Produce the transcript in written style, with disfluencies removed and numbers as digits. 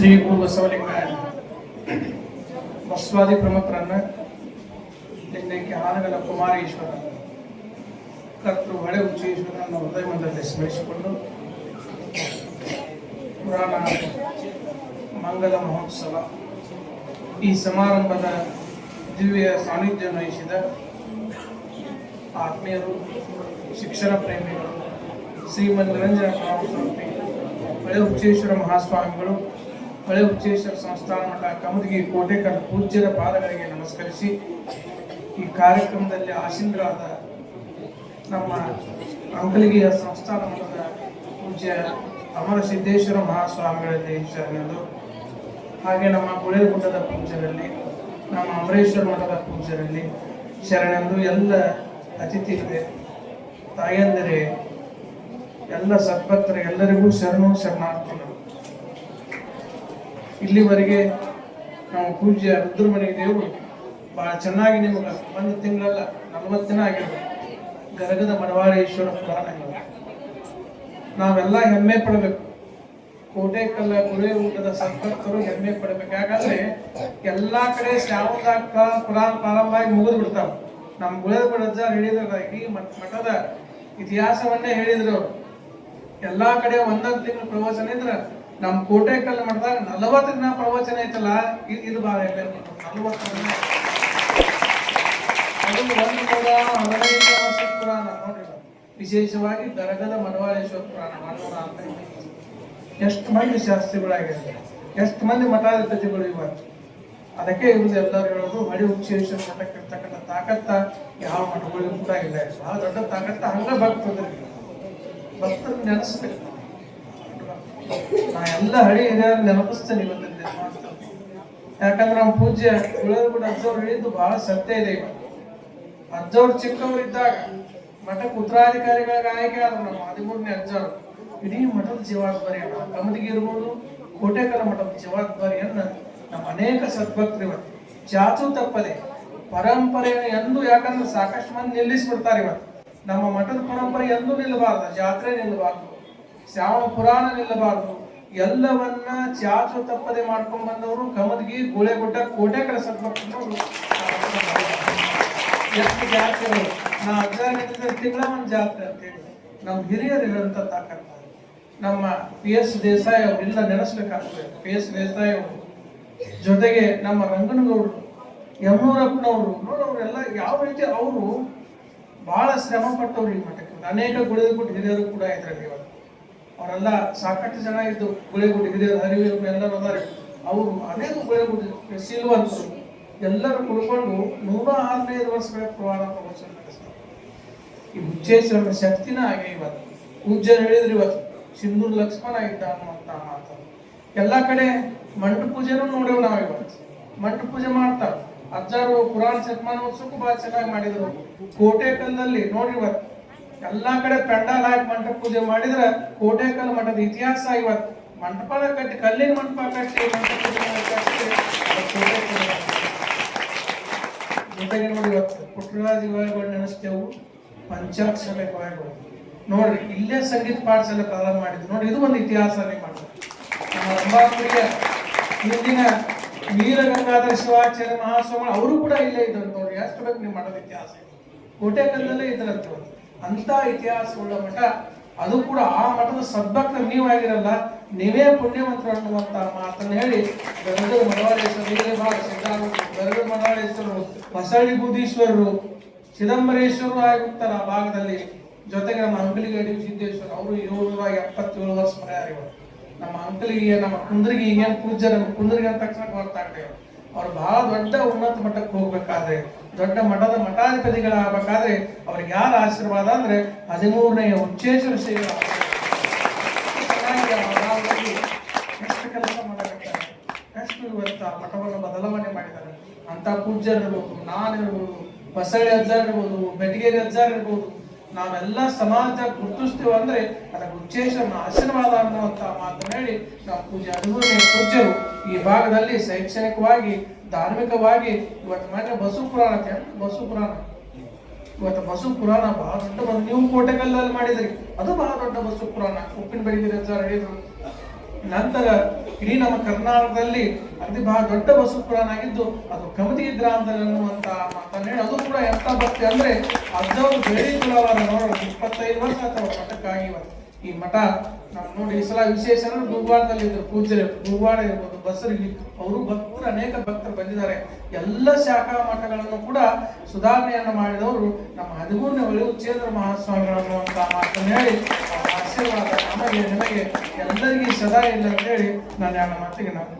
ಶ್ರೀ ಗುರು ಬಸವಲಿಂಗ ಬಸವಾದಿ ಪ್ರಮುಖರನ್ನ ಲಿಂಗೈಕ್ಯ ಹಾನಗಲ ಕುಮಾರೇಶ್ವರ ಕರ್ತೃ ಹಳೆ ಉಚ್ಚೇಶ್ವರನ ಹೃದಯ ಮಂದಿರದಲ್ಲಿ ಸ್ಮರಿಸಿಕೊಂಡು ಪುರಾಣ ಮಂಗಲ ಮಹೋತ್ಸವ ಈ ಸಮಾರಂಭದ ದಿವ್ಯ ಸಾನ್ನಿಧ್ಯ ವಹಿಸಿದ ಆತ್ಮೀಯರು, ಶಿಕ್ಷಣ ಪ್ರೇಮಿಗಳು, ಶ್ರೀಮನ್ ನಿರಂಜನ ಸ್ವಾಮಿ, ಹಳೆ ಉಚ್ಚೇಶ್ವರ ಮಹಾಸ್ವಾಮಿಗಳು, ಹಳೆ ಉಚ್ಚೇಶ್ವರ ಸಂಸ್ಥಾನ ಮಠ ಕಮದಗಿ ಕೋಟೆಕಲ್ ಪೂಜ್ಯರ ಪಾದಗಳಿಗೆ ನಮಸ್ಕರಿಸಿ ಈ ಕಾರ್ಯಕ್ರಮದಲ್ಲಿ ಆಸೀನರಾದ ನಮ್ಮ ಅಂಕಲಿಗೆಯ ಸಂಸ್ಥಾನ ಮಠದ ಪೂಜ್ಯ ಅಮರ ಸಿದ್ದೇಶ್ವರ ಮಹಾಸ್ವಾಮಿಗಳಲ್ಲಿ ಶರಣರು, ಹಾಗೆ ನಮ್ಮ ಗುಳೇಗುಡ್ಡದ ಪೂಜ್ಯರಲ್ಲಿ, ನಮ್ಮ ಅಮರೇಶ್ವರ ಮಠದ ಪೂಜ್ಯರಲ್ಲಿ ಶರಣರು, ಎಲ್ಲ ಅತಿಥಿಗಳೇ, ತಾಯಂದಿರೇ, ಎಲ್ಲ ಸದ್ಭಕ್ತರು ಎಲ್ಲರಿಗೂ ಶರಣಾರ್ಥಿಗಳು. ಇಲ್ಲಿವರೆಗೆ ನಾವು ಪೂಜ್ಯ ರುದ್ರಮಣಿ ದೇವರು ಬಹಳ ಚೆನ್ನಾಗಿ ನಿಮಗೆ ಒಂದು ತಿಂಗಳಲ್ಲ 40 ದಿನ ಆಗಿರ್ಬೋದು ಗರಗದ ಮಡವಾಳೇಶ್ವರ ಪುರಾಣ ನಾವೆಲ್ಲ ಹೆಮ್ಮೆ ಪಡಬೇಕು. ಕೋಟೆಕಲ್ಲ ಗುಳೇಗುಡ್ಡದ ಸದ್ಭಕ್ತರು ಹೆಮ್ಮೆ ಪಡಬೇಕು. ಯಾಕಂದ್ರೆ ಎಲ್ಲಾ ಕಡೆ ಶ್ರಾವಣದಾಗ ಪುರಾಣ ಪ್ರಾರಂಭ ಆಗಿ ಮುಗಿದು ಬಿಡ್ತಾವ. ನಮ್ಮ ಗುಳೇಗುಡ್ಡ ಅಜ್ಜ ಹೇಳಿದ್ರ ಈ ಮಠದ ಇತಿಹಾಸವನ್ನೇ ಹೇಳಿದ್ರು. ಎಲ್ಲಾ ಕಡೆ ಒಂದೊಂದು ತಿಂಗಳು ಪ್ರವಚನ ಇದ್ರ ನಮ್ಮ ಕೋಟೆಕಲ್ ಮಠದಾಗ 40 ದಿನ ಪ್ರವಚನ ಐತಲ್ಲ, ಇದು ಬಹಳ ಹೆಮ್ಮೆ. 40 ದಿನ ಅದು 115 ವರ್ಷದ ಪುರಾಣ ನೋಡ್ರಿ. ವಿಶೇಷವಾಗಿ ಗರಗದ ಮಡವಾಳೇಶ್ವರ ಪುರಾಣ 115. ಎಷ್ಟು ಮಂದಿ ಶಾಸ್ತ್ರಿಗಳಾಗಿದ್ದಾರೆ, ಎಷ್ಟು ಮಂದಿ ಮಠಾಧಿಪತಿಗಳು ಇವತ್ತು. ಅದಕ್ಕೆ ಇವ್ರದ್ದು ಎಲ್ಲರೂ ಹೇಳೋದು, ಹಳಿ ಉಚ್ಚೇಶ್ವರ ಮಠಕ್ಕೆ ಇರ್ತಕ್ಕಂಥ ತಾಕತ್ತ ಯಾವ ಮಠಗಳಿಗೂ ಕೂಡ ಇಲ್ಲ. ಬಹಳ ದೊಡ್ಡ ತಾಕತ್ತ. ಹಂಗ ಭಕ್ತರು ನೆನೆಸ್ಬೇಕು. ನಾ ಎಲ್ಲ ಹಳಿ ಹಿರಿಯರು ನೆನಪಿಸ್ತೇನೆ ಇವತ್ತಿನ. ಯಾಕಂದ್ರೆ ನಮ್ಮ ಪೂಜ್ಯ ಗುಳೇಗುಡ್ಡ ಅಜ್ಜವ್ರು ಹೇಳಿದ್ದು ಬಹಳ ಸತ್ಯ ಇದೆ. ಅಜ್ಜವ್ರು ಚಿಕ್ಕವರಿದ್ದಾಗ ಮಠಕ್ಕೆ ಉತ್ತರಾಧಿಕಾರಿಗಳಿಗೆ ಆಯ್ಕೆ ಆದ್ರು. ನಮ್ಮ 13ನೇ ಅಜ್ಜವ್ರು ಇಡೀ ಮಠದ ಜವಾಬ್ದಾರಿಯನ್ನ, ಕಮದಗಿ ಇರ್ಬೋದು, ಕೋಟೆಕಲ್ ಮಠದ ಜವಾಬ್ದಾರಿಯನ್ನ ನಮ್ಮ ಅನೇಕ ಸದ್ಭಕ್ತರು ಇವತ್ತು ಚಾಚು ತಪ್ಪದೆ ಪರಂಪರೆಯನ್ನು ಎಂದು, ಯಾಕಂದ್ರೆ ಸಾಕಷ್ಟು ಮಂದಿ ನಿಲ್ಲಿಸ್ಬಿಡ್ತಾರೆ ಇವತ್ತು. ನಮ್ಮ ಮಠದ ಪರಂಪರೆ ಎಂದೂ ನಿಲ್ಲಬಾರ್ದು, ಜಾತ್ರೆ ನಿಲ್ಲಬಾರ್ದು, ಶ್ರಾವಣ ಪುರಾಣ ನಿಲ್ಲಬಾರ್ದು. ಎಲ್ಲವನ್ನ ಚಾಚು ತಪ್ಪದೆ ಮಾಡ್ಕೊಂಡ್ ಬಂದವರು ಕಮದಗಿ, ಗುಳೇಗುಡ್ಡ, ಕೋಟೆಕಲ್ ಸದ್ಭಕ್ತರು. ಎಷ್ಟು ಜಾತ್ರೆಗಳು ನಾ ಅಜ್ಜ ತಿಂಗಳ ಒಂದು ಜಾತ್ರೆ ಅಂತ ಹೇಳಿ ನಮ್ಮ ಹಿರಿಯರು ಇರುವಂತ ತಾಕತ್ತ. ನಮ್ಮ PS ದೇಸಾಯಿ ಅವರೆಲ್ಲ ನೆನೆಸ್ಬೇಕಾಗ್ತದೆ. PS ದೇಸಾಯಿ ಅವರು ಜೊತೆಗೆ ನಮ್ಮ ರಂಗನಗೌಡರು, ಯಮನೂರಪ್ಪನವರು ನೋಡೋರೆಲ್ಲ ಯಾವ ರೀತಿ ಅವರು ಬಹಳ ಶ್ರಮ ಪಟ್ಟವ್ರು ಈ ಮಠಕ್ಕೆ. ಅನೇಕ ಗುಳೇಗುಡ್ಡ ಹಿರಿಯರು ಕೂಡ ಇದ್ರಲ್ಲಿ ಇವತ್ತು. ಅವರೆಲ್ಲ ಸಾಕಷ್ಟು ಜನ ಇದ್ದು ಗುಳೇಗುಡ್ಡ ಹಿರಿಯರು, ಹರಿವರು ಎಲ್ಲರೂ ಅದಾರೆ. ಅವರು ಅನೇಕ ಗುಳೇಗುಡ್ಡ ಶೀಲವಂತರು ಎಲ್ಲರೂ ಕುಡ್ಕೊಂಡು 115 ವರ್ಷಗಳ ಪುರಾಣ ಪ್ರವಚನ ನಡೆಸ್ತಾರೆ. ಈ ಉಚ್ಚೇಶ್ವರನ ಶಕ್ತಿನ ಹಾಗೆ ಇವತ್ತು ಪೂಜ್ಯರು ಹೇಳಿದ್ರು. ಇವತ್ತು ಸಿಂಧೂರು ಲಕ್ಷ್ಮಣ ಇದ್ದ ಅನ್ನುವಂತ ಮಾತು. ಎಲ್ಲ ಕಡೆ ಮಂಟಪ ಪೂಜೆನೂ ನೋಡೇವು ನಾವು. ಇವತ್ತು ಮಂಟಪ ಪೂಜೆ ಮಾಡ್ತಾರೆ. ಅಜ್ಜಾರು ಪುರಾಣ ಶತಮಾನೋತ್ಸವಕ್ಕೂ ಬಹಳ ಚೆನ್ನಾಗಿ ಮಾಡಿದ್ರು. ಕೋಟೆಕಲ್ಲಲ್ಲಿ ನೋಡ್ರಿ, ಇವತ್ತು ಎಲ್ಲಾ ಕಡೆ ಪೆಂಡಾಲ್ ಹಾಕಿ ಮಂಟಪ ಪೂಜೆ ಮಾಡಿದ್ರೆ ಕೋಟೆಕಲ್ ಮಠದ ಇತಿಹಾಸ. ಇವತ್ತು ಮಂಟಪನ ಕಟ್ಟಿ, ಕಲ್ಲಿನ ಮಂಟಪ ಕಟ್ಟಿ ಜೊತೆಗೆ ನೋಡಿ, ಇವತ್ತು ಪುಟ್ಟರಾಜ ಗವಾಯಿಗಳು ನೆನೆಸ್ತೇವು, ಪಂಚಾಕ್ಷರ ಗವಾಯಿಗಳು ನೋಡ್ರಿ. ಇಲ್ಲೇ ಸಂಗೀತ ಪಾಠಶಾಲೆ ಪ್ರಾರಂಭ ಮಾಡಿದ್ರು ನೋಡಿ. ಇದು ಒಂದು ಇತಿಹಾಸನೇ ಮಾಡಿದ್ರು. ನಮ್ಮ ರಂಭಾಪುರಿಯ ಹಿಂದಿನ ವೀರಗಂಗಾಧರ ಶಿವಾಚಾರ್ಯ ಮಹಾಸ್ವಾಮಿ ಅವರು ಕೂಡ ಇಲ್ಲೇ ಇದ್ರು ನೋಡ್ರಿ. ಎಷ್ಟು ಬೇಕು ನೀವು ಮಠದ ಇತಿಹಾಸ ಕೋಟೆಕಲ್ಲಲ್ಲೇ ಇದ್ರಂತ. ಅಂತ ಇತಿಹಾಸವುಳ್ಳ ಮಠ. ಅದು ಕೂಡ ಆ ಮಠದ ಸದ್ಭಕ್ತರು ನೀವಾಗಿರಲ್ಲ, ನೀವೇ ಪುಣ್ಯವಂತರು ಅನ್ನುವಂತ ಮಾತನ್ನು ಹೇಳಿ ಗರಗದ ಮಡವಾಳೇಶ್ವರ, ಗರಗದ ಮಡವಾಳೇಶ್ವರರು, ಹೊಸಳ್ಳಿ ಬೂದೀಶ್ವರರು, ಚಿದಂಬರೇಶ್ವರರು ಆಗಿರ್ತಾರೆ ಆ ಭಾಗದಲ್ಲಿ. ಜೊತೆಗೆ ನಮ್ಮ ಅಂಕಲಿಗೆ ಸಿದ್ದೇಶ್ವರ ಅವರು 777 ವರ್ಷ ಮರ್ಯಾರಿವರು. ನಮ್ಮ ಅಂಕಲಿಗೆ, ನಮ್ಮ ಕುಂದ್ರಿಗೆ ಈಗೇನು ಪೂಜ್ಯ, ನಮ್ಮ ಕುಂದ್ರಿಗೆ ಅಂತ ತಕ್ಷಣ ಗೊತ್ತಾಗ್ತೇವೆ. ಅವ್ರು ಬಹಳ ದೊಡ್ಡ ಉನ್ನತ ಮಟ್ಟಕ್ಕೆ ಹೋಗ್ಬೇಕಾದ್ರೆ, ದೊಡ್ಡ ಮಠದ ಮಠಾಧಿಪತಿಗಳಾಗಬೇಕಾದ್ರೆ ಅವ್ರಿಗೆ ಯಾರ ಆಶೀರ್ವಾದ ಅಂದ್ರೆ 13ನೇ ಉಚ್ಚೇಶ್ವರ ಸೇವೆ. ಎಷ್ಟು ಕೆಲಸ ಮಾಡಬೇಕಾರೆ, ಎಷ್ಟು ಇವತ್ತು ಆ ಮಠವನ್ನು ಬದಲಾವಣೆ ಮಾಡಿದ್ದಾರೆ ಅಂತ ಪೂಜ್ಯರಿರ್ಬೋದು, ನಾನಿರ್ಬೋದು, ಬಸಳ್ಳಿ ಅಜ್ಜಾರ್ ಇರ್ಬೋದು, ಬೆಟಗೇರಿ ಅಜ್ಜಾರ್ ಇರ್ಬೋದು. ನಾವೆಲ್ಲ ಸಮಾಜ ಗುರುತಿಸ್ತೀವಿ ಅಂದ್ರೆ ಅದಕ್ಕೆ ಉಚ್ಚೇಶ್ವರನ ಆಶೀರ್ವಾದ ಅನ್ನುವಂತ ಮಾತನ್ನು ಹೇಳಿ ನಾವು 13ನೇ ಪೂಜ್ಯರು ಈ ಭಾಗದಲ್ಲಿ ಶೈಕ್ಷಣಿಕವಾಗಿ, ಧಾರ್ಮಿಕವಾಗಿ ಇವತ್ತು ಮೊನ್ನೆ ಬಸವ ಪುರಾಣ ಇವತ್ತು ಬಸವ ಪುರಾಣ ಬಹಳ ದೊಡ್ಡ. ನೀವು ಕೋಟೆಕಲ್ಲಲ್ಲಿ ಮಾಡಿದ್ರಿ, ಅದು ಬಹಳ ದೊಡ್ಡ ಬಸವ ಪುರಾಣ. ಉಪ್ಪಿನ ಬೆಳಗಿರಿ ಅಜ್ಜಾರ್ ಹೇಳಿದ್ರು. ನಂತರ ಇಡೀ ನಮ್ಮ ಕರ್ನಾಟಕದಲ್ಲಿ ಅತಿ ಬಹಳ ದೊಡ್ಡ ಬಸವ ಪುರಾಣ ಆಗಿದ್ದು ಅದು ಕಮತಿಗಿ ಗ್ರಾಮದಲ್ಲಿ ಅನ್ನುವಂತ ಮಾತನ್ನು ಹೇಳಿ, ಅದು ಕೂಡ ಎಂತ ಭಕ್ತಿ ಅಂದ್ರೆ ಅಜ್ಜವರು ಬೇರೆ ಕುಲವಾರ ನೋಡೋದು 25 ವರ್ಷ ಅಥವಾ ಮಠಕ್ಕಾಗಿವ ಈ ಮಠ ನಾವು ನೋಡಿ. ಈ ಸಲ ವಿಶೇಷ ಅಂದ್ರೆ ಗುರುವಾರದಲ್ಲಿ ಇದ್ರು ಪೂಜ್ಯರು, ಗುರುವಾರ ಇರ್ಬೋದು, ಬಸರಿಗೆ ಅವರು ಭಕ್ತರು, ಅನೇಕ ಭಕ್ತರು ಬಂದಿದ್ದಾರೆ. ಎಲ್ಲ ಶಾಖಾ ಮಠಗಳನ್ನು ಕೂಡ ಸುಧಾರಣೆಯನ್ನು ಮಾಡಿದವರು ನಮ್ಮ 13ನೇ ಒಳಿ ಉಚ್ಚೇಂದ್ರ ಮಹಾಸ್ವಾಮಿಗಳು ಅನ್ನುವಂತ ಮಾತನ್ನು ಹೇಳಿ ಆಶೀರ್ವಾದ ನಮಗೆ ನಿಮಗೆ ಎಲ್ಲರಿಗೂ ಸದಾ ಇಲ್ಲ ಅಂತ ಹೇಳಿ ನಾನು ನನ್ನ ಮಾತಿಗೆ ನಾನು